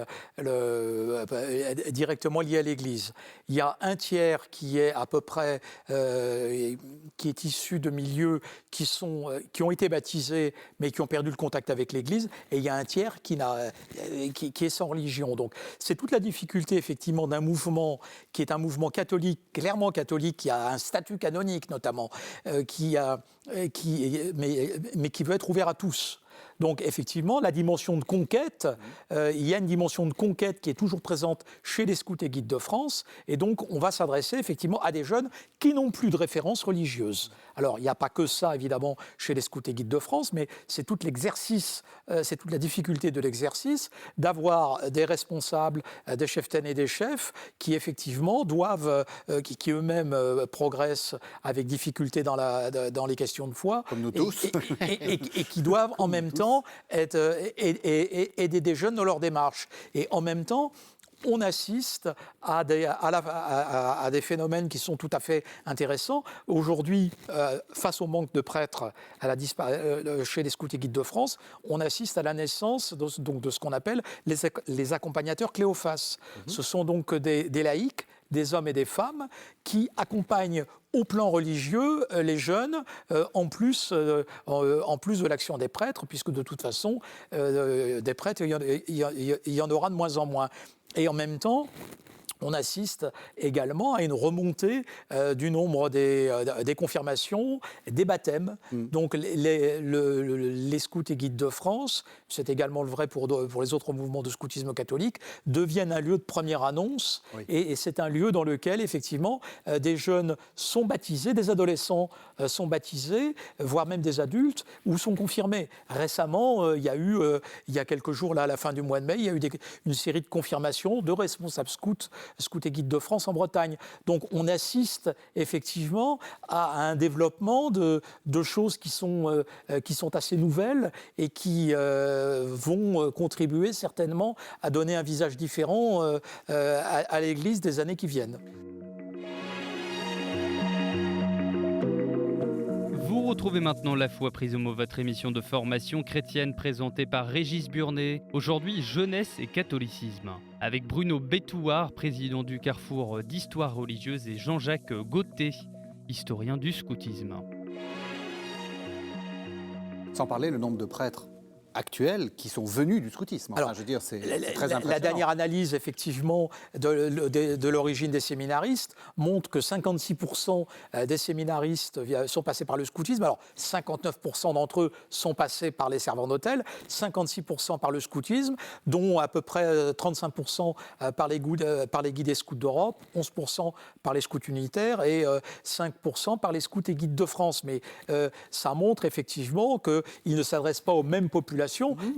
directement liés à l'Église. Il y a un tiers qui est à peu près qui est issu de milieux qui ont été baptisés mais qui ont perdu le contact avec l'Église. Et il y a un tiers qui est sans religion. Donc c'est toute la difficulté effectivement d'un mouvement qui est un mouvement catholique, clairement catholique, qui a un statut canonique notamment. Mais qui veut être ouvert à tous. Donc effectivement, la dimension de conquête, il y a une dimension de conquête qui est toujours présente chez les Scouts et Guides de France, et donc on va s'adresser effectivement à des jeunes qui n'ont plus de référence religieuse. Alors il n'y a pas que ça évidemment chez les Scouts et Guides de France, mais c'est tout l'exercice, c'est toute la difficulté de l'exercice d'avoir des responsables, des cheftaines et des chefs qui effectivement doivent, qui eux-mêmes progressent avec difficulté dans les questions de foi, comme nous tous, et qui doivent en même temps aider des jeunes dans leur démarche. Et en même temps, on assiste à des phénomènes qui sont tout à fait intéressants. Aujourd'hui, face au manque de prêtres chez les Scouts et Guides de France, on assiste à la naissance de ce qu'on appelle les accompagnateurs Cléophas. Ce sont donc des laïcs, des hommes et des femmes qui accompagnent au plan religieux les jeunes, en plus de l'action des prêtres, puisque de toute façon, des prêtres, il y en aura de moins en moins. Et en même temps, on assiste également à une remontée du nombre des confirmations, des baptêmes. Donc les Scouts et Guides de France, c'est également le vrai pour les autres mouvements de scoutisme catholique, deviennent un lieu de première annonce. Oui. Et c'est un lieu dans lequel, effectivement, des jeunes sont baptisés, des adolescents sont baptisés, voire même des adultes, ou sont confirmés. Récemment, il y a quelques jours, là, à la fin du mois de mai, il y a eu une série de confirmations de responsables scouts et Guides de France en Bretagne. Donc on assiste effectivement à un développement de choses qui sont assez nouvelles et qui vont contribuer certainement à donner un visage différent à l'Église des années qui viennent. Vous retrouvez maintenant La Foi prise au mot, votre émission de formation chrétienne présentée par Régis Burnet. Aujourd'hui, jeunesse et catholicisme. Avec Bruno Bétouard, président du Carrefour d'Histoire religieuse, et Jean-Jacques Gauthier, historien du scoutisme. Sans parler le nombre de prêtres actuels qui sont venus du scoutisme. Enfin, alors, je veux dire, c'est très impressionnant. La dernière analyse, effectivement, de l'origine des séminaristes montre que 56% des séminaristes sont passés par le scoutisme. Alors, 59% d'entre eux sont passés par les servants d'hôtel, 56% par le scoutisme, dont à peu près 35% par les guides et scouts d'Europe, 11% par les scouts unitaires et 5% par les scouts et guides de France. Mais ça montre effectivement qu'ils ne s'adressent pas aux mêmes populations.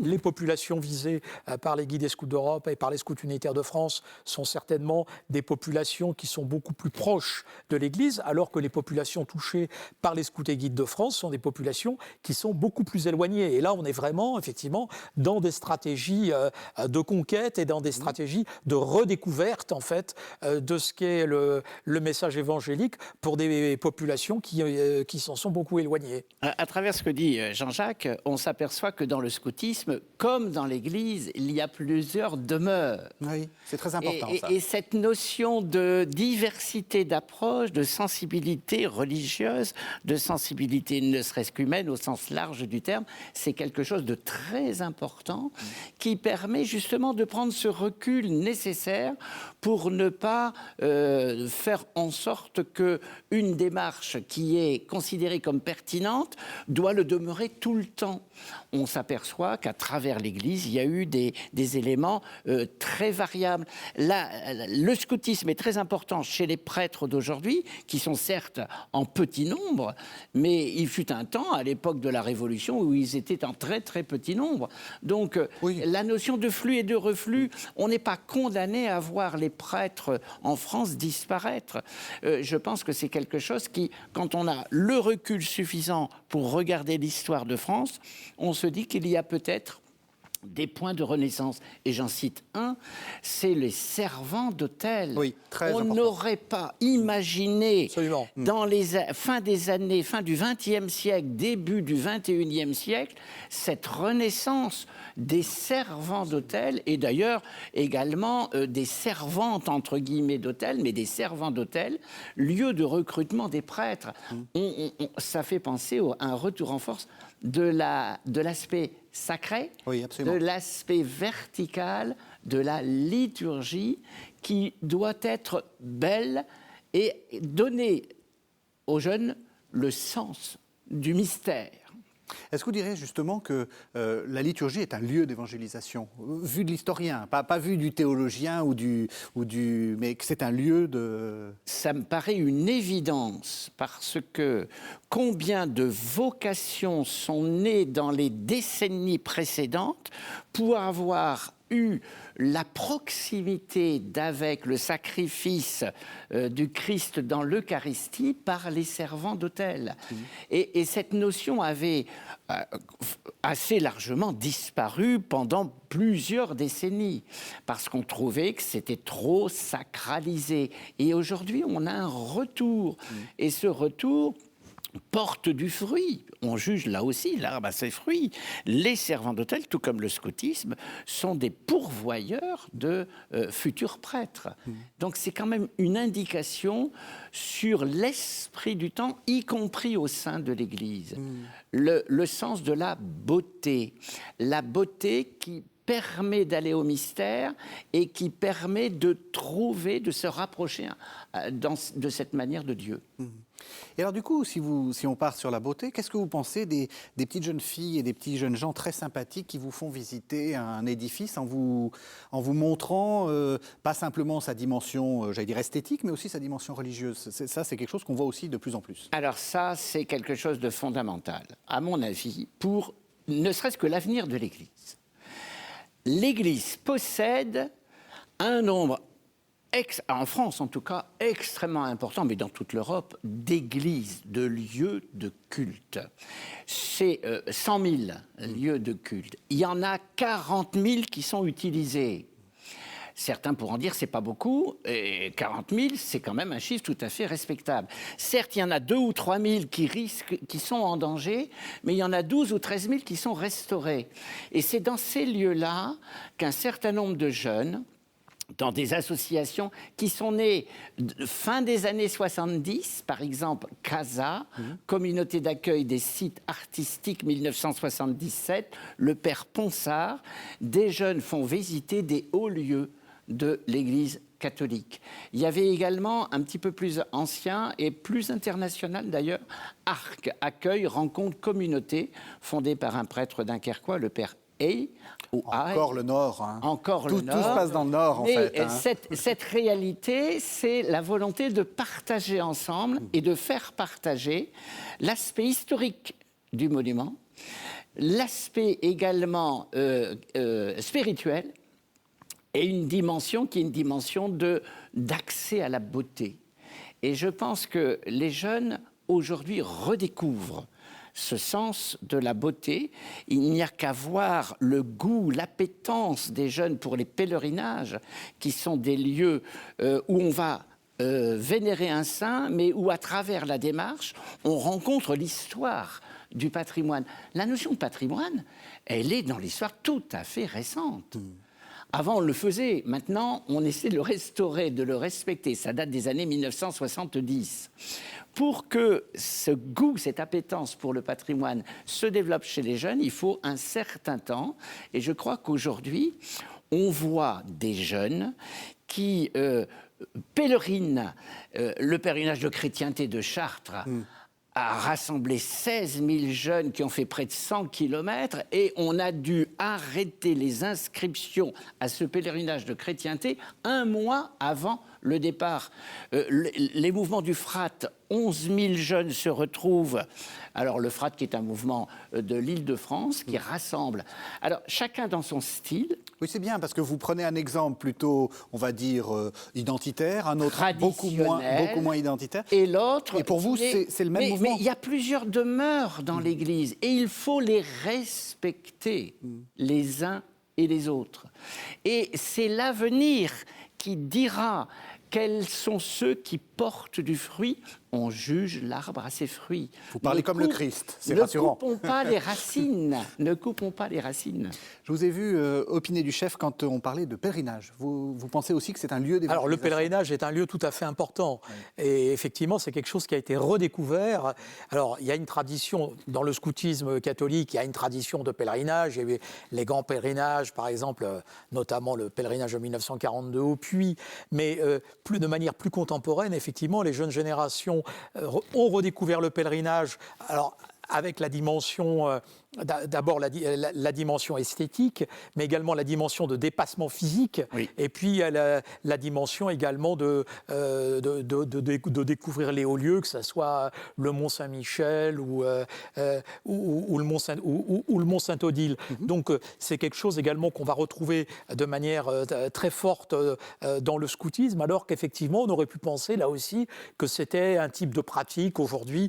Les populations visées par les guides et scouts d'Europe et par les scouts unitaires de France sont certainement des populations qui sont beaucoup plus proches de l'Église, alors que les populations touchées par les scouts et guides de France sont des populations qui sont beaucoup plus éloignées. Et là, on est vraiment, effectivement, dans des stratégies de conquête et dans des stratégies de redécouverte, en fait, de ce qu'est le message évangélique pour des populations qui s'en sont beaucoup éloignées. À travers ce que dit Jean-Jacques, on s'aperçoit que dans le scoutisme, comme dans l'Église, il y a plusieurs demeures. Oui, c'est très important, ça. Et cette notion de diversité d'approche, de sensibilité religieuse, de sensibilité ne serait-ce qu'humaine au sens large du terme, c'est quelque chose de très important qui permet justement de prendre ce recul nécessaire pour ne pas faire en sorte qu'une démarche qui est considérée comme pertinente doit le demeurer tout le temps. On s'aperçoit qu'à travers l'Église, il y a eu des éléments très variables. Là, le scoutisme est très important chez les prêtres d'aujourd'hui, qui sont certes en petit nombre, mais il fut un temps, à l'époque de la Révolution, où ils étaient en très très petit nombre. Donc, la notion de flux et de reflux, on n'est pas condamné à voir les prêtres en France disparaître. Je pense que c'est quelque chose qui, quand on a le recul suffisant pour regarder l'histoire de France, on se dit qu'il y a peut-être des points de renaissance. Et j'en cite un, c'est les servants d'hôtel. Oui, très On important. n'aurait pas imaginé, Absolument. dans les fin du XXe siècle, début du XXIe siècle, cette renaissance des servants d'hôtel, et d'ailleurs également des servantes, entre guillemets, d'hôtel, mais des servants d'hôtel, lieu de recrutement des prêtres. Ça fait penser à un retour en force de l'aspect sacré, Oui, absolument. de l'aspect vertical de la liturgie qui doit être belle et donner aux jeunes le sens du mystère. Est-ce que vous direz justement que la liturgie est un lieu d'évangélisation, vu de l'historien, pas vu du théologien mais que c'est un lieu de... Ça me paraît une évidence parce que combien de vocations sont nées dans les décennies précédentes pour avoir eu la proximité d'avec le sacrifice du Christ dans l'Eucharistie par les servants d'autel. Et cette notion avait assez largement disparu pendant plusieurs décennies parce qu'on trouvait que c'était trop sacralisé. Et aujourd'hui, on a un retour. Et ce retour porte du fruit. On juge là aussi l'arbre à ses fruits. Les servants d'autel, tout comme le scoutisme, sont des pourvoyeurs de futurs prêtres. Donc c'est quand même une indication sur l'esprit du temps, y compris au sein de l'Église. Le sens de la beauté qui permet d'aller au mystère et qui permet de trouver, de se rapprocher de cette manière de Dieu. Et alors du coup, si on part sur la beauté, qu'est-ce que vous pensez des petites jeunes filles et des petits jeunes gens très sympathiques qui vous font visiter un édifice en vous montrant pas simplement sa dimension, j'allais dire esthétique, mais aussi sa dimension religieuse? Ça, c'est quelque chose qu'on voit aussi de plus en plus. Alors ça, c'est quelque chose de fondamental, à mon avis, pour ne serait-ce que l'avenir de l'Église. L'Église possède un nombre, en France en tout cas, extrêmement important, mais dans toute l'Europe, d'églises, de lieux de culte. C'est 100 000 lieux de culte. Il y en a 40 000 qui sont utilisés. Certains pourront dire que ce n'est pas beaucoup, et 40 000, c'est quand même un chiffre tout à fait respectable. Certes, il y en a 2 ou 3 000 qui sont en danger, mais il y en a 12 ou 13 000 qui sont restaurés. Et c'est dans ces lieux-là qu'un certain nombre de jeunes, dans des associations qui sont nées fin des années 70, par exemple CASA, Communauté d'accueil des sites artistiques 1977, le père Ponsard, des jeunes font visiter des hauts lieux de l'Église catholique. Il y avait également, un petit peu plus ancien et plus international d'ailleurs, ARC, Accueil, Rencontre, Communauté, fondé par un prêtre dunkerquois, le père Hay. Encore le Nord. Hein. Encore le Nord. Tout se passe dans le Nord, en fait. Hein. Cette réalité, c'est la volonté de partager ensemble et de faire partager l'aspect historique du monument, l'aspect également spirituel, et une dimension qui est une dimension d'accès à la beauté. Et je pense que les jeunes, aujourd'hui, redécouvrent ce sens de la beauté. Il n'y a qu'à voir le goût, l'appétence des jeunes pour les pèlerinages, qui sont des lieux où on va vénérer un saint, mais où à travers la démarche, on rencontre l'histoire du patrimoine. La notion de patrimoine, elle est dans l'histoire tout à fait récente. Avant, on le faisait. Maintenant, on essaie de le restaurer, de le respecter. Ça date des années 1970. Pour que ce goût, cette appétence pour le patrimoine se développe chez les jeunes, il faut un certain temps. Et je crois qu'aujourd'hui, on voit des jeunes qui pèlerinent. Le pèlerinage de chrétienté de Chartres a rassemblé 16 000 jeunes qui ont fait près de 100 kilomètres et on a dû arrêter les inscriptions à ce pèlerinage de chrétienté un mois avant le départ. Les mouvements du FRAT, 11 000 jeunes se retrouvent. Alors le FRAT qui est un mouvement de l'Île-de-France qui rassemble. Alors chacun dans son style. Oui, c'est bien parce que vous prenez un exemple plutôt, on va dire, identitaire, un autre beaucoup moins identitaire. Et l'autre... Et pour vous, c'est le même mouvement. Mais il y a plusieurs demeures dans l'Église et il faut les respecter les uns et les autres. Et c'est l'avenir qui dira quels sont ceux qui portent du fruit. On juge l'arbre à ses fruits. Vous parlez comme le Christ, c'est rassurant. Ne coupons pas les racines. Ne coupons pas les racines. Je vous ai vu opiner du chef quand on parlait de pèlerinage. Vous pensez aussi que c'est un lieu d'évangélisation? Alors le pèlerinage est un lieu tout à fait important. Oui. Et effectivement, c'est quelque chose qui a été redécouvert. Alors il y a une tradition, dans le scoutisme catholique, il y a une tradition de pèlerinage. Il y a eu les grands pèlerinages, par exemple, notamment le pèlerinage de 1942 au Puy. Mais de manière plus contemporaine, effectivement, les jeunes générations ont redécouvert le pèlerinage. Alors, avec la dimension, d'abord la dimension esthétique, mais également la dimension de dépassement physique, oui. Et puis la dimension également de découvrir les hauts lieux, que ce soit le Mont Saint-Michel ou le Mont Saint-Odile. Donc c'est quelque chose également qu'on va retrouver de manière très forte dans le scoutisme, alors qu'effectivement on aurait pu penser là aussi que c'était un type de pratique aujourd'hui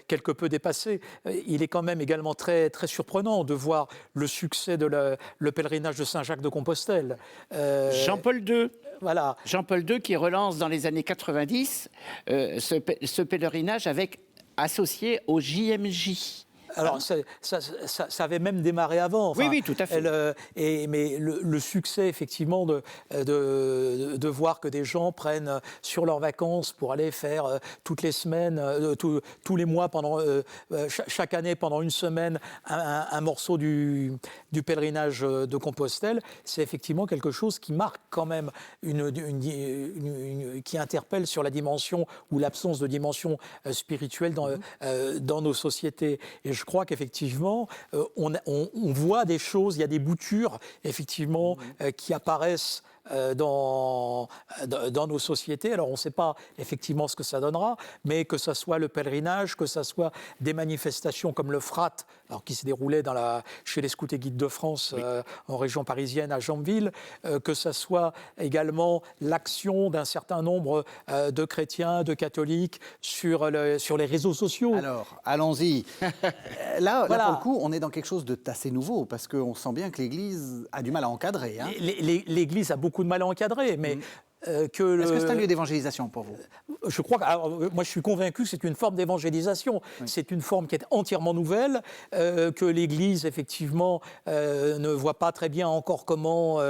quelque peu dépassé. Il est quand même également très surprenant de voir le succès de le pèlerinage de Saint-Jacques de Compostelle. Jean-Paul II. Voilà. Jean-Paul II qui relance dans les années 90 ce pèlerinage associé au JMJ. Alors, ça avait même démarré avant. Enfin, oui, tout à fait. Mais le succès, effectivement, de voir que des gens prennent sur leurs vacances pour aller faire toutes les semaines, tous les mois, chaque année, pendant une semaine, un morceau du pèlerinage de Compostelle, c'est effectivement quelque chose qui marque quand même, qui interpelle sur la dimension ou l'absence de dimension spirituelle dans nos sociétés. Et je crois qu'effectivement, on voit des choses, il y a des boutures, effectivement, qui apparaissent dans nos sociétés. Alors, on ne sait pas effectivement ce que ça donnera, mais que ce soit le pèlerinage, que ce soit des manifestations comme le FRAT, alors, qui s'est déroulé chez les Scouts et Guides de France, oui. En région parisienne, à Jambeville, que ce soit également l'action d'un certain nombre de chrétiens, de catholiques sur les réseaux sociaux. Alors, allons-y. Là, pour le coup, on est dans quelque chose d'assez nouveau, parce qu'on sent bien que l'Église a du mal à encadrer. Hein. L'Église a beaucoup de mal à encadrer, mais... Est-ce que c'est un lieu d'évangélisation pour vous? Je crois moi je suis convaincu que c'est une forme d'évangélisation. Oui. C'est une forme qui est entièrement nouvelle, que l'Église effectivement ne voit pas très bien encore comment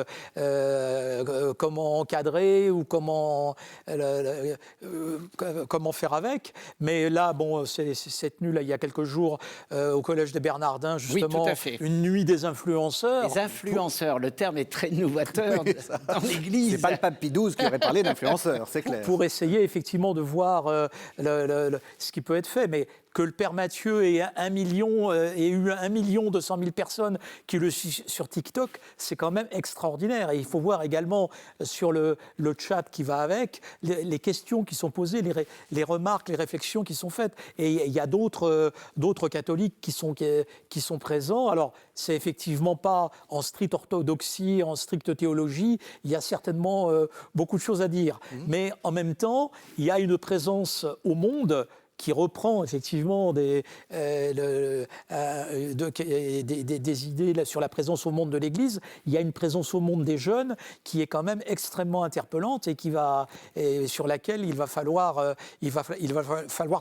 encadrer ou comment faire avec. Mais là, bon, c'est tenu là il y a quelques jours au Collège des Bernardins justement, oui, une nuit des influenceurs. Les influenceurs, le terme est très novateur dans l'Église. C'est pas le pape Pie XII qui aurait parlé d'influenceurs, c'est clair. Pour essayer effectivement de voir ce qui peut être fait, mais que le Père Mathieu ait eu 1 200 000 personnes qui le suivent sur TikTok, c'est quand même extraordinaire. Et il faut voir également sur le chat qui va avec, les questions qui sont posées, les remarques, les réflexions qui sont faites. Et il y a d'autres catholiques qui sont présents. Alors, c'est effectivement pas en stricte orthodoxie, en stricte théologie. Il y a certainement beaucoup de choses à dire. Mais en même temps, il y a une présence au monde qui reprend effectivement des idées là, sur la présence au monde de l'Église. Il y a une présence au monde des jeunes qui est quand même extrêmement interpellante et sur laquelle il va falloir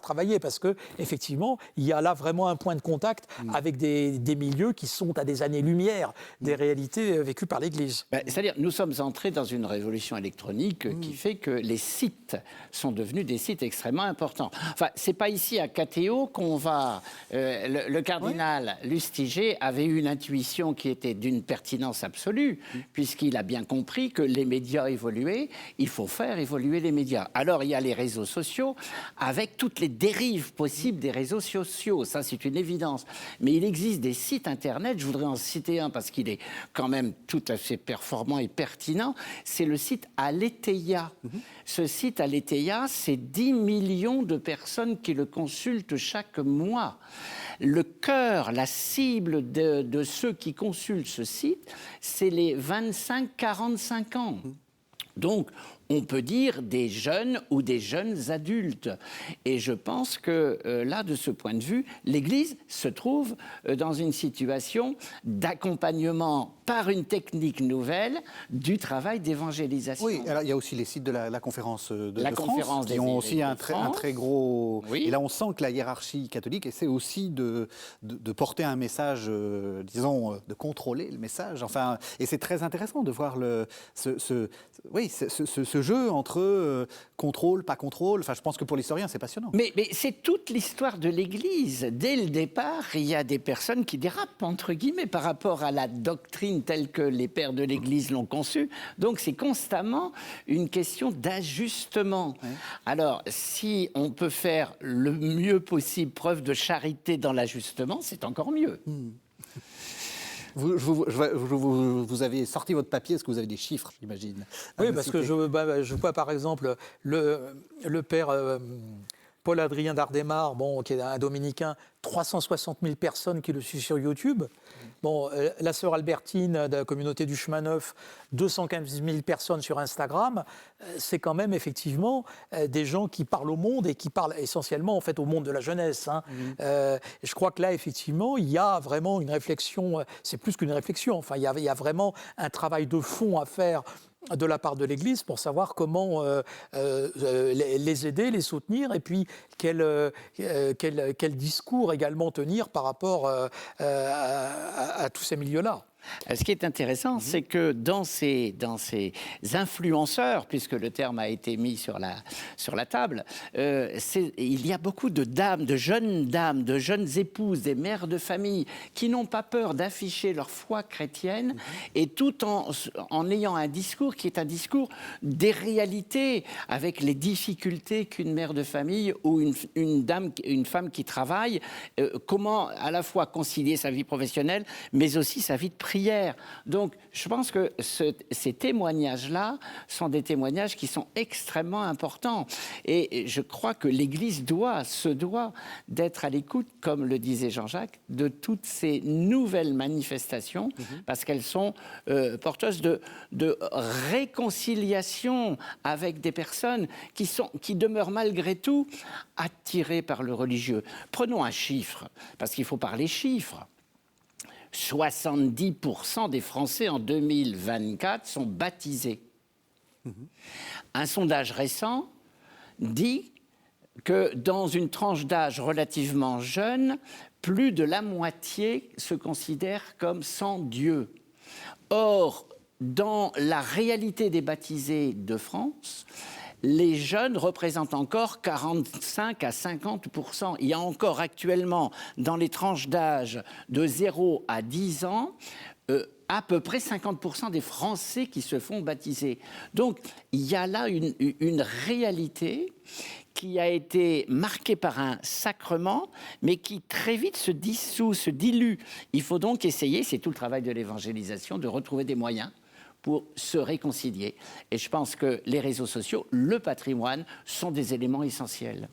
travailler parce que effectivement, il y a là vraiment un point de contact avec des milieux qui sont à des années-lumière des réalités vécues par l'Église. C'est-à-dire, nous sommes entrés dans une révolution électronique qui fait que les sites sont devenus des sites extrêmement importants. Enfin, c'est pas ici à Catéo qu'on va... le cardinal Lustiger avait eu une intuition qui était d'une pertinence absolue, puisqu'il a bien compris que les médias évoluaient, il faut faire évoluer les médias. Alors, il y a les réseaux sociaux, avec toutes les dérives possibles des réseaux sociaux, ça c'est une évidence. Mais il existe des sites internet, je voudrais en citer un parce qu'il est quand même tout à fait performant et pertinent, c'est le site Aletheia. Ce site Aletheia, c'est 10 millions de personnes qui le consultent chaque mois. Le cœur, la cible de ceux qui consultent ce site, c'est les 25-45 ans. Donc, on peut dire des jeunes ou des jeunes adultes. Et je pense que là, de ce point de vue, l'Église se trouve dans une situation d'accompagnement par une technique nouvelle du travail d'évangélisation. Oui, alors il y a aussi les sites de la conférence de conférence France qui ont aussi un très gros... Oui. Et là, on sent que la hiérarchie catholique essaie aussi de porter un message, disons, de contrôler le message. Enfin, et c'est très intéressant de voir ce jeu entre contrôle, pas contrôle. Enfin, je pense que pour l'historien, c'est passionnant. Mais c'est toute l'histoire de l'Église. Dès le départ, il y a des personnes qui dérapent, entre guillemets, par rapport à la doctrine telle que les pères de l'Église l'ont conçue. Donc, c'est constamment une question d'ajustement. Ouais. Alors, si on peut faire le mieux possible preuve de charité dans l'ajustement, c'est encore mieux. Vous avez sorti votre papier, est-ce que vous avez des chiffres, j'imagine? Oui, parce que je vois par exemple le père Paul-Adrien Dardemar, qui est un dominicain, 360 000 personnes qui le suivent sur YouTube. La sœur Albertine de la communauté du Chemin Neuf, 215 000 personnes sur Instagram. C'est quand même effectivement des gens qui parlent au monde et qui parlent essentiellement en fait au monde de la jeunesse. Je crois que là effectivement il y a vraiment une réflexion. C'est plus qu'une réflexion. Enfin, il y a vraiment un travail de fond à faire de la part de l'Église pour savoir comment les aider, les soutenir et puis quel discours également tenir par rapport à tous ces milieux-là. Ce qui est intéressant, c'est que dans ces influenceurs, puisque le terme a été mis sur la table, il y a beaucoup de dames, de jeunes épouses, des mères de famille, qui n'ont pas peur d'afficher leur foi chrétienne, et tout en ayant un discours qui est un discours des réalités, avec les difficultés qu'une mère de famille ou une femme qui travaille, comment à la fois concilier sa vie professionnelle, mais aussi sa vie de prière. Donc, je pense que ces témoignages-là sont des témoignages qui sont extrêmement importants. Et je crois que l'Église se doit d'être à l'écoute, comme le disait Jean-Jacques, de toutes ces nouvelles manifestations, parce qu'elles sont porteuses de réconciliation avec des personnes qui demeurent malgré tout attirées par le religieux. Prenons un chiffre, parce qu'il faut parler chiffres. 70% des Français en 2024 sont baptisés. Un sondage récent dit que dans une tranche d'âge relativement jeune, plus de la moitié se considère comme sans Dieu. Or, dans la réalité des baptisés de France, les jeunes représentent encore 45 à 50%. Il y a encore actuellement, dans les tranches d'âge de 0 à 10 ans, à peu près 50% des Français qui se font baptiser. Donc, il y a là une réalité qui a été marquée par un sacrement, mais qui très vite se dissout, se dilue. Il faut donc essayer, c'est tout le travail de l'évangélisation, de retrouver des moyens pour se réconcilier. Et je pense que les réseaux sociaux, le patrimoine, sont des éléments essentiels.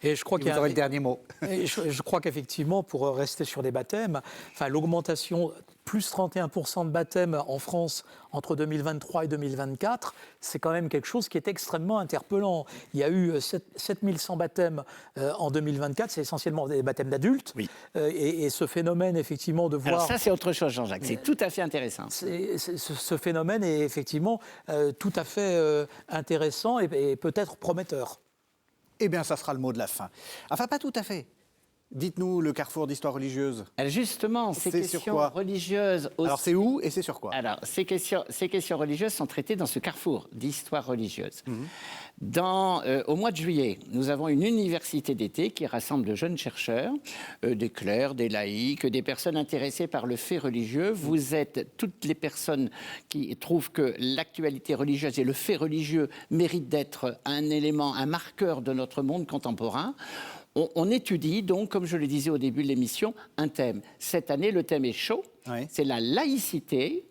Et je crois Vous aurez le dernier mot. Et je crois qu'effectivement, pour rester sur les baptêmes, l'augmentation, plus 31% de baptêmes en France entre 2023 et 2024, c'est quand même quelque chose qui est extrêmement interpellant. Il y a eu 7100 baptêmes en 2024, c'est essentiellement des baptêmes d'adultes. Oui. Et ce phénomène, effectivement, de voir... Alors ça, c'est autre chose, Jean-Jacques, c'est tout à fait intéressant. Ce phénomène est effectivement tout à fait intéressant et peut-être prometteur. Eh bien, ça sera le mot de la fin. Enfin, pas tout à fait. Dites-nous le carrefour d'histoire religieuse. Alors justement, ces C'est sur questions quoi religieuses... Alors, c'est où et c'est sur quoi? Alors, ces questions religieuses sont traitées dans ce carrefour d'histoire religieuse. Au mois de juillet, nous avons une université d'été qui rassemble de jeunes chercheurs, des clercs, des laïcs, des personnes intéressées par le fait religieux. Vous êtes toutes les personnes qui trouvent que l'actualité religieuse et le fait religieux méritent d'être un élément, un marqueur de notre monde contemporain. On étudie donc, comme je le disais au début de l'émission, un thème. Cette année, le thème est chaud, c'est la laïcité,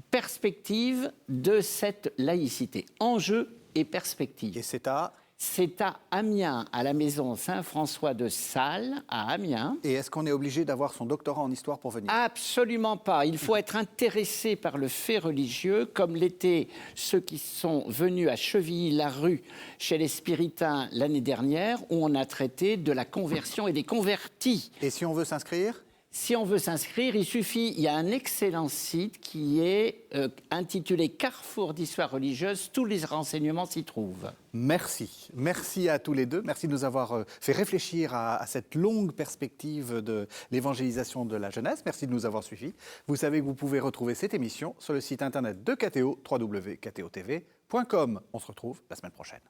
perspective de cette laïcité, enjeux et perspectives. Et c'est à... C'est à Amiens, à la maison Saint-François de Sales, à Amiens. Et est-ce qu'on est obligé d'avoir son doctorat en histoire pour venir? Absolument pas. Il faut être intéressé par le fait religieux, comme l'étaient ceux qui sont venus à Chevilly-la-Rue, chez les Spiritains, l'année dernière, où on a traité de la conversion et des convertis. Et si on veut s'inscrire? Si on veut s'inscrire, il y a un excellent site qui est intitulé Carrefour d'histoire religieuse. Tous les renseignements s'y trouvent. Merci. Merci à tous les deux. Merci de nous avoir fait réfléchir à cette longue perspective de l'évangélisation de la jeunesse. Merci de nous avoir suivis. Vous savez que vous pouvez retrouver cette émission sur le site internet de KTO, www.ktotv.com. On se retrouve la semaine prochaine.